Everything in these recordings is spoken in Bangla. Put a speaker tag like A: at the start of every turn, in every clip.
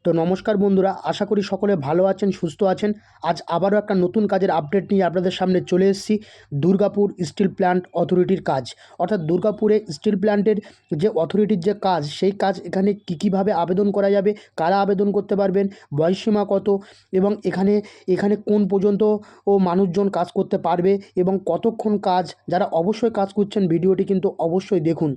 A: তো নমস্কার বন্ধুরা, আশা করি সকলে ভালো আছেন, সুস্থ আছেন। আজ আবারও একটা নতুন কাজের আপডেট নিয়ে আপনাদের সামনে চলে এসেছি। দুর্গাপুর স্টিল প্ল্যান্ট অথরিটির কাজ, অর্থাৎ দুর্গাপুরে স্টিল প্ল্যান্টের যে অথরিটির যে কাজ, সেই কাজ এখানে কীভাবে আবেদন করা যাবে, কারা আবেদন করতে পারবেন, বয়সসীমা কত এবং এখানে এখানে কোন পর্যন্ত মানুষজন কাজ করতে পারবে এবং কতক্ষণ কাজ। যারা অবশ্যই কাজ করছেন ভিডিওটি কিন্তু অবশ্যই দেখুন।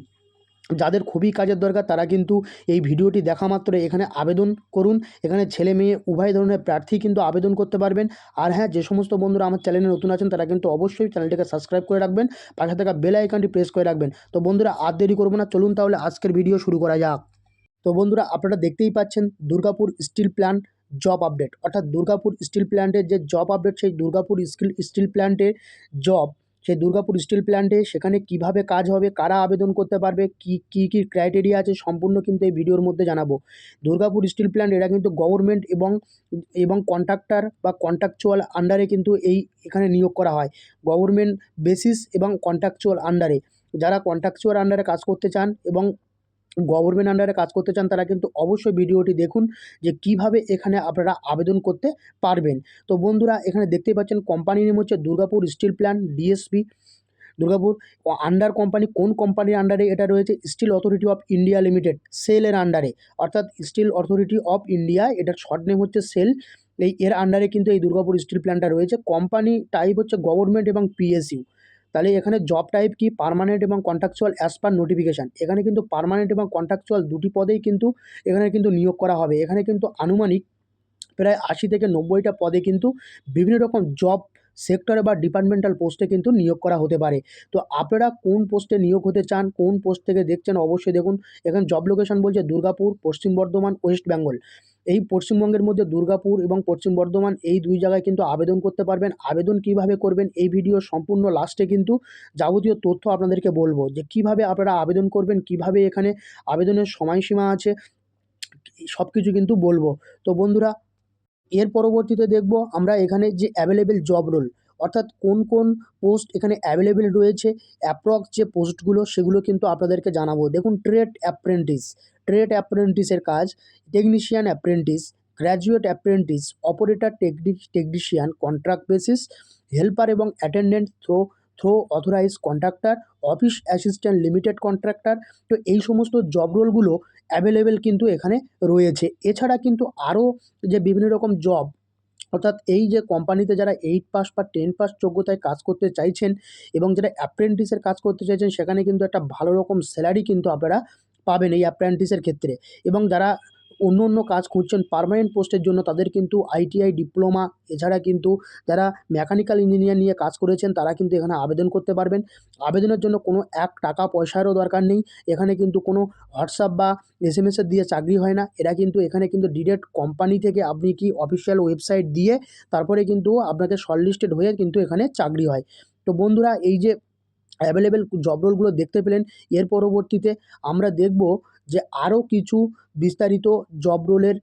A: যাদের খুবই কাজের দরকার তারা কিন্তু এই ভিডিওটি দেখা মাত্র এখানে আবেদন করুন। এখানে ছেলে মেয়ে উভয় ধরনের প্রার্থী কিন্তু আবেদন করতে পারবেন। আর হ্যাঁ, যে সমস্ত বন্ধুরা আমার চ্যানেলে নতুন আছেন তারা কিন্তু অবশ্যই চ্যানেলটিকে সাবস্ক্রাইব করে রাখবেন, পাশে থাকা বেল আইকনটি প্রেস করে রাখবেন। তো বন্ধুরা, আর দেরি করবো না, চলুন তাহলে আজকের ভিডিও শুরু করা যাক। তো বন্ধুরা, আপনারা দেখতেই পাচ্ছেন Durgapur steel plant job update, অর্থাৎ দুর্গাপুর স্টিল প্ল্যান্টের যে জব আপডেট, সেই দুর্গাপুর স্টিল প্ল্যান্টের জব, সেই দুর্গাপুর স্টিল প্ল্যান্টে সেখানে কিভাবে কাজ হবে, কারা আবেদন করতে পারবে, কি ক্রাইটেরিয়া আছে, সম্পূর্ণ কিন্তু এই ভিডিওর মধ্যে জানাবো। দুর্গাপুর স্টিল প্ল্যান্ট এরা কিন্তু গভর্নমেন্ট এবং কন্ট্রাক্টর বা কন্ট্রাকচুয়াল আন্ডারে কিন্তু এখানে নিয়োগ করা হয়। গভর্নমেন্ট বেসিস এবং কন্ট্রাকচুয়াল আন্ডারে, যারা কন্ট্রাকচুয়াল আন্ডারে কাজ করতে চান এবং গভর্নমেন্ট আন্ডারে কাজ করতে চান তারা কিন্তু অবশ্যই ভিডিওটি দেখুন যে কিভাবে এখানে আপনারা আবেদন করতে পারবেন। তো বন্ধুরা, এখানে দেখতেই পাচ্ছেন কোম্পানি নেম হচ্ছে Durgapur steel plant DSP Durgapur. Under company, কোন কোম্পানির আন্ডারে এটা রয়েছে? Steel authority of India limited, সেলের আন্ডারে, অর্থাৎ স্টিল অথরিটি অফ ইন্ডিয়া, এটার শর্ট নেম হচ্ছে সেল। এর আন্ডারে কিন্তু এই দুর্গাপুর স্টিল প্ল্যান্টটা রয়েছে। কোম্পানি টাইপ হচ্ছে গভর্নমেন্ট এবং পিএসইউ। তাহলে এখানে জব টাইপ কি? পার্মানেন্ট এবং কন্ট্রাকচুয়াল অ্যাজ পার নোটিফিকেশান। এখানে কিন্তু পার্মানেন্ট এবং কন্ট্রাকচুয়াল দুটি পদেই কিন্তু এখানে কিন্তু নিয়োগ করা হবে। এখানে কিন্তু আনুমানিক প্রায় ৮০ থেকে ৯০টা পদে কিন্তু বিভিন্ন রকম জব সেক্টরে বা ডিপার্টমেন্টাল পোস্টে কিন্তু নিয়োগ করা হতে পারে। তো আপনারা কোন পোস্টে নিয়োগ হতে চান, কোন পোস্ট থেকে দেখছেন অবশ্যই দেখুন। এখানে জব লোকেশন বলছে দুর্গাপুর, পশ্চিম বর্ধমান, ওয়েস্ট বেঙ্গল। এই পশ্চিমবঙ্গের মধ্যে দুর্গাপুর এবং পশ্চিম বর্ধমান, এই দুই জায়গায় কিন্তু আবেদন করতে পারবেন। আবেদন কিভাবে করবেন এই ভিডিওর সম্পূর্ণ লাস্টে কিন্তু যাবতীয় তথ্য আপনাদেরকে বলবো, যে কিভাবে আপনারা আবেদন করবেন, কিভাবে এখানে আবেদনের সময়সীমা আছে, সব কিছু কিন্তু বলবো। তো বন্ধুরা, এর পরবর্তীতে দেখব আমরা এখানে যে অ্যাভেলেবেল জব রোল, অর্থাৎ কোন কোন পোস্ট এখানে অ্যাভেলেবেল রয়েছে, অ্যাপ্রক্স যে পোস্টগুলো সেগুলো কিন্তু আপনাদেরকে জানাবো। দেখুন, ট্রেড অ্যাপ্রেন্টিসের কাজ, technician apprentice, graduate apprentice, operator technician, contract basis, helper এবং attendant through authorize contractor, office assistant limited contractor. তো এই সমস্ত জব রোলগুলো অ্যাভেলেবেল কিন্তু এখানে রয়েছে। এছাড়া কিন্তু আরও যে বিভিন্ন রকম জব, অর্থাৎ এই যে কোম্পানিতে যারা 8 পাস বা 10 পাস যোগ্যতায় কাজ করতে চাইছেন এবং যারা অ্যাপ্রেন্টিসের কাজ করতে চাইছেন, সেখানে কিন্তু একটা ভালো রকম স্যালারি কিন্তু আপনারা পাবেন এই অ্যাপ্রেন্টিসের ক্ষেত্রে। এবং যারা অন্য কাজ খুঁজছেন পার্মানেন্ট পোস্টের জন্য, তাদের কিন্তু আইটিআই ডিপ্লোমা, এছাড়া কিন্তু যারা মেকানিক্যাল ইঞ্জিনিয়ার নিয়ে কাজ করেছেন তারা কিন্তু এখানে আবেদন করতে পারবেন। আবেদনের জন্য কোনো টাকা পয়সারও দরকার নেই। এখানে কিন্তু কোনো হোয়াটসঅ্যাপ বা এসএমএস দিয়ে চাকরি হয় না। এরা কিন্তু এখানে কিন্তু ডিরেক্ট কোম্পানি থেকে আপনি কি অফিসিয়াল ওয়েবসাইট দিয়ে তারপরে কিন্তু আপনাকে শর্টলিস্টেড হয়ে কিন্তু এখানে চাকরি হয়। তো বন্ধুরা, এই যে অ্যাভেলেবেল জব রোলগুলো দেখতে পেলেন, এর পরবর্তীতে আমরা দেখব যে আরও কিছু বিস্তারিত জব রোলের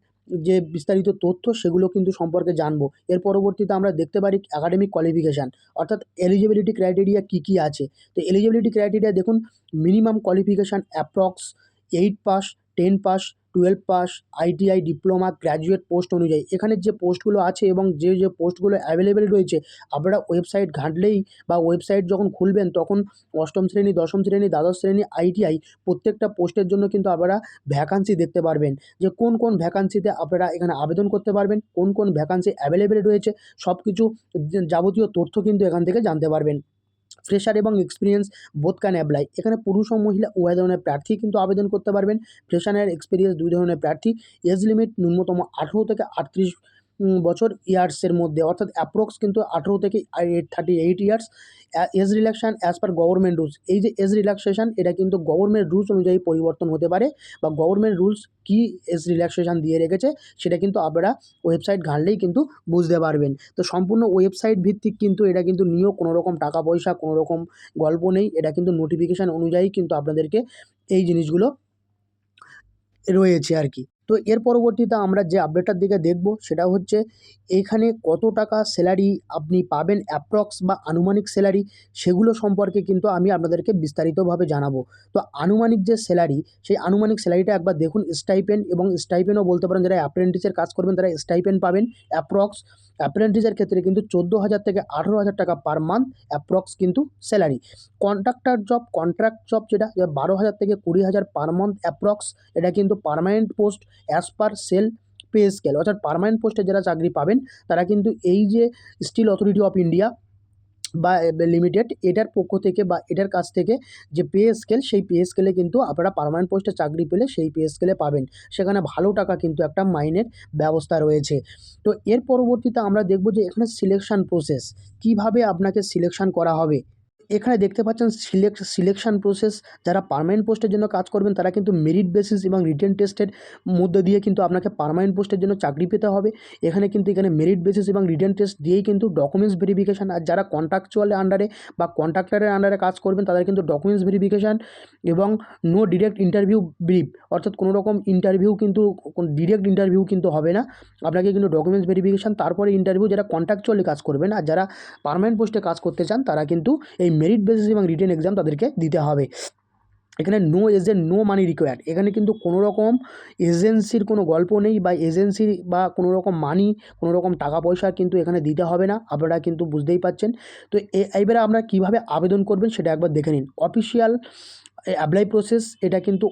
A: যে বিস্তারিত তথ্য সেগুলো কিন্তু সম্পর্কে জানবো। এর পরবর্তীতে আমরা দেখতে পারি একাডেমিক কোয়ালিফিকেশান, অর্থাৎ এলিজিবিলিটি ক্রাইটেরিয়া কী আছে। তো এলিজিবিলিটি ক্রাইটেরিয়া দেখুন, minimum qualification approx 8 pass, 10 pass, 12 pass, ITI diploma, graduate post অনুযায়ী এখানে যে পোস্টগুলো আছে এবং যে পোস্টগুলো অ্যাভেলেবেল রয়েছে, আপনারা ওয়েবসাইট ঘাঁটলেই বা ওয়েবসাইট যখন খুলবেন তখন 8ম শ্রেণী, 10ম শ্রেণী, দ্বাদশ শ্রেণী, আইটিআই প্রত্যেকটা পোস্টের জন্য কিন্তু আপনারা ভ্যাকান্সি দেখতে পারবেন, যে কোন কোন ভ্যাকান্সিতে আপনারা এখানে আবেদন করতে পারবেন, কোন কোন ভ্যাকান্সি অ্যাভেলেবেল রয়েছে, সব কিছু যাবতীয় তথ্য কিন্তু এখান থেকে জানতে পারবেন। ফ্রেশার এবং এক্সপিরিয়েন্স বোথ ক্যান অ্যাপ্লাই। এখানে পুরুষ ও মহিলা উভয় ধরনের প্রার্থী কিন্তু আবেদন করতে পারবেন। ফ্রেশার আর এক্সপিরিয়েন্স দুই ধরনের প্রার্থী। এজ লিমিট ন্যূনতম 18 থেকে 38 বছর ইয়ার্সের মধ্যে, অর্থাৎ অ্যাপ্রক্স কিন্তু 18 থেকে 38 years. Age relaxation as per government rules, এই যে এজ রিল্যাক্সেশন এটা কিন্তু গভর্নমেন্ট রুলস অনুযায়ী পরিবর্তন হতে পারে, বা গভর্নমেন্ট রুলস কী এজ রিল্যাক্সেশন দিয়ে রেখেছে সেটা কিন্তু আপনারা ওয়েবসাইট ঘাঁটলেই কিন্তু বুঝতে পারবেন। তো সম্পূর্ণ ওয়েবসাইট ভিত্তিক কিন্তু এটা কিন্তু নিয়েও কোনো রকম টাকা পয়সা, কোনো রকম গল্প নেই। এটা কিন্তু নোটিফিকেশান অনুযায়ী কিন্তু আপনাদেরকে এই জিনিসগুলো রয়েছে আর কি। তো এর পরবর্তীতে আমরা যে আপডেটটার দিকে দেখব সেটা হচ্ছে এখানে কত টাকা স্যালারি আপনি পাবেন অ্যাপ্রক্স বা আনুমানিক স্যালারি, সেগুলো সম্পর্কে কিন্তু আমি আপনাদেরকে বিস্তারিতভাবে জানাবো। তো আনুমানিক যে স্যালারি, সেই আনুমানিক স্যালারিটা একবার দেখুন। স্টাইপেন্ড এবং স্টাইপেন্ডও বলতে পারেন, যারা অ্যাপ্রেন্টিসের কাজ করবেন তারা স্টাইপেন্ড পাবেন অ্যাপ্রক্স। অ্যাপ্রেন্টিসের ক্ষেত্রে কিন্তু 14,000 থেকে 18,000 টাকা পার মান্থ অ্যাপ্রক্স কিন্তু স্যালারি। কন্ট্রাক্ট জব যেটা 12,000 থেকে 20,000 পার মান্থ অ্যাপ্রক্স, এটা কিন্তু permanent post as per SAIL pay scale. অর্থাৎ পার্মানেন্ট পোস্টে যারা চাকরি পাবেন তারা কিন্তু এই যে স্টিল অথরিটি অফ ইন্ডিয়া বা লিমিটেড, এটার পক্ষ থেকে বা এটার কাছ থেকে যে পে স্কেল, সেই পে স্কেলে কিন্তু আপনারা পার্মানেন্ট পোস্টে চাকরি পেলে সেই পে স্কেলে পাবেন। সেখানে ভালো টাকা কিন্তু একটা মাইনের ব্যবস্থা রয়েছে। তো এর পরবর্তীতে আমরা দেখব যে এখানে সিলেকশন প্রসেস, কিভাবে আপনাকে সিলেকশন করা হবে। এখানে দেখতে পাচ্ছেন সিলেকশন প্রসেস। যারা পার্মানেন্ট পোস্টের জন্য কাজ করবেন তারা কিন্তু মেরিট বেসিস এবং রিটেন টেস্টের মধ্যে দিয়ে কিন্তু আপনাকে পার্মানেন্ট পোস্টের জন্য চাকরি পেতে হবে। এখানে মেরিট বেসিস এবং রিটেন টেস্ট দিয়েই কিন্তু ডকুমেন্টস ভেরিফিকেশান। আর যারা কন্ট্রাকচুয়ালের আন্ডারে বা কন্ট্রাক্টরের আন্ডারে কাজ করবেন তাদের কিন্তু ডকুমেন্টস ভেরিফিকেশান এবং নো ডিরেক্ট ইন্টারভিউ ব্রিফ, অর্থাৎ কোনো রকম ইন্টারভিউ কিন্তু ডিরেক্ট ইন্টারভিউ কিন্তু হবে না। আপনাকে কিন্তু ডকুমেন্টস ভেরিফিকেশান তারপরে ইন্টারভিউ, যারা কন্ট্রাকচুয়ালি কাজ করবেন। আর যারা পার্মানেন্ট পোস্টে কাজ করতে চান তারা কিন্তু এই মেরিট বেসিস এবং রিটেন এক্সাম তাদেরকে দিতে হবে। এখানে no agent no money required, এখানে কিন্তু কোনো রকম এজেন্সির কোনো গল্প নেই বা এজেন্সি বা কোনো রকম মানি, কোনো রকম টাকা পয়সা কিন্তু এখানে দিতে হবে না। আপনারা কিন্তু বুঝতেই পাচ্ছেন। তো এইবারে আপনারা কীভাবে আবেদন করবেন সেটা একবার দেখে নিন। অফিসিয়াল অ্যাপ্লাই প্রসেস, এটা কিন্তু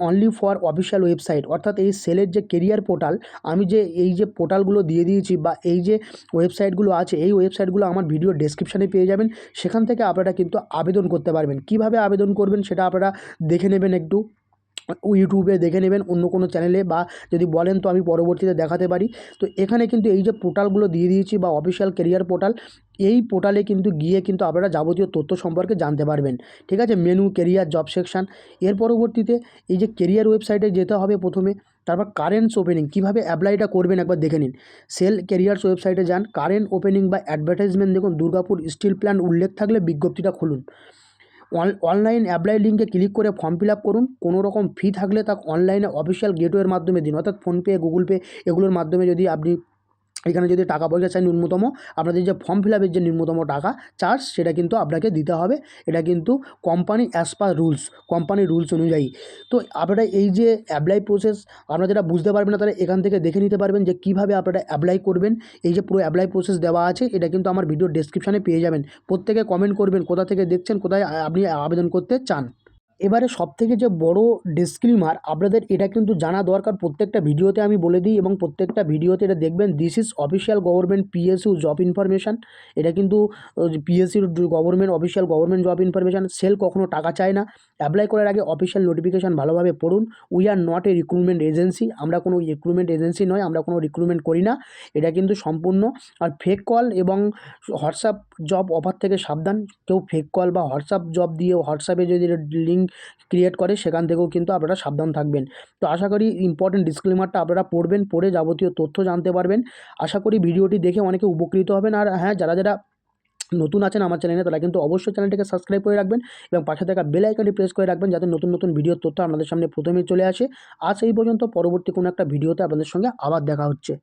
A: অনলি ফর অফিসিয়াল ওয়েবসাইট, অর্থাৎ এই সেলের যে কেরিয়ার পোর্টাল, আমি যে এই যে পোর্টালগুলো দিয়ে দিয়েছি বা এই যে ওয়েবসাইটগুলো আছে, এই ওয়েবসাইটগুলো আমার ভিডিও ডেসক্রিপশানে পেয়ে যাবেন। সেখান থেকে আপনারা কিন্তু আবেদন করতে পারবেন। কিভাবে আবেদন করবেন সেটা আপনারা দেখে নেবেন একটু, ইউটিউবে দেখে নেবেন, অন্য কোনো চ্যানেলে, বা যদি বলেন তো আমি পরবর্তীতে দেখাতে পারি। তো এখানে কিন্তু এই যে পোর্টালগুলো দিয়ে দিয়েছি বা অফিসিয়াল কেরিয়ার পোর্টাল, এই পোর্টালে কিন্তু গিয়ে কিন্তু আপনারা যাবতীয় তথ্য সম্পর্কে জানতে পারবেন। ঠিক আছে, মেনু, কেরিয়ার, জব সেকশান। এর পরবর্তীতে এই যে কেরিয়ার ওয়েবসাইটে যেতে হবে প্রথমে, তারপর কারেন্টস ওপেনিং, কীভাবে অ্যাপ্লাইটা করবেন একবার দেখে নিন। সেল কেরিয়ার্স ওয়েবসাইটে যান, কারেন্ট ওপেনিং বা অ্যাডভার্টাইজমেন্ট দেখুন, দুর্গাপুর স্টিল প্ল্যান্ট উল্লেখ থাকলে বিজ্ঞপ্তিটা খুলুন। অনলাইন অ্যাপ্লাই লিঙ্কে ক্লিক করে ফর্ম ফিল আপ করুন। কোনো রকম ফি থাকলে তা অনলাইনে অফিসিয়াল গেটওয়ের মাধ্যমে দিন, অর্থাৎ ফোনপে, গুগল পে, এগুলোর মাধ্যমে যদি আপনি এখানে যদি টাকা পয়সা চাই ন্যূনতম, আপনাদের যে ফর্ম ফিল আপের যে ন্যূনতম টাকা চার্জ সেটা কিন্তু আপনাকে দিতে হবে। এটা কিন্তু কোম্পানি অ্যাজ পার রুলস, কোম্পানির রুলস অনুযায়ী। তো আপনারা এই যে অ্যাপ্লাই প্রসেস, আপনারা যেটা বুঝতে পারবেন না তারা এখান থেকে দেখে নিতে পারবেন যে কীভাবে আপনারা অ্যাপ্লাই করবেন। এই যে পুরো অ্যাপ্লাই প্রসেস দেওয়া আছে, এটা কিন্তু আমার ভিডিও ডেসক্রিপশানে পেয়ে যাবেন। প্রত্যেকে কমেন্ট করবেন কোথা থেকে দেখছেন, কোথায় আপনি আবেদন করতে চান। এবারে সবথেকে যে বড় ডিসক্লেইমার, আপনাদের এটা কিন্তু জানা দরকার, প্রত্যেকটা ভিডিওতে আমি বলে দিই এবং প্রত্যেকটা ভিডিওতে এটা দেখবেন। This is official government PSU job information. এটা কিন্তু পিএসইউর official government job information. Cell কখনো টাকা চায় না। অ্যাপ্লাই করার আগে অফিসিয়াল নোটিফিকেশান ভালোভাবে পড়ুন। We are not a recruitment agency, আমরা কোনো রিক্রুটমেন্ট এজেন্সি নয়, আমরা কোনো রিক্রুটমেন্ট করি না। এটা কিন্তু সম্পূর্ণ আর ফেক কল এবং হোয়াটসঅ্যাপ জব অফার থেকে সাবধান। কেউ ফেক কল বা হোয়াটসঅ্যাপ জব দিয়ে হোয়াটসঅ্যাপে যদি লিঙ্ক ক্রিয়েট করে সেখান থেকেও কিন্তু আপনারা সাবধান থাকবেন। তো আশা করি ইম্পর্টেন্ট ডিসক্লেমারটা আপনারা পড়বেন, পড়ে যাবতীয় তথ্য জানতে পারবেন। আশা করি ভিডিওটি দেখে অনেকে উপকৃত হবেন। আর হ্যাঁ, যারা নতুন আছেন আমার চ্যানেলে তারা কিন্তু অবশ্যই চ্যানেলটিকে সাবস্ক্রাইব করে রাখবেন এবং পাশে থাকা বেল আইকনটি প্রেস করে রাখবেন, যাতে নতুন ভিডিওর তথ্য আপনাদের সামনে প্রথমেই চলে আসে। আজ এই পর্যন্ত, পরবর্তী কোনো একটা ভিডিওতে আপনাদের সঙ্গে আবার দেখা হচ্ছে।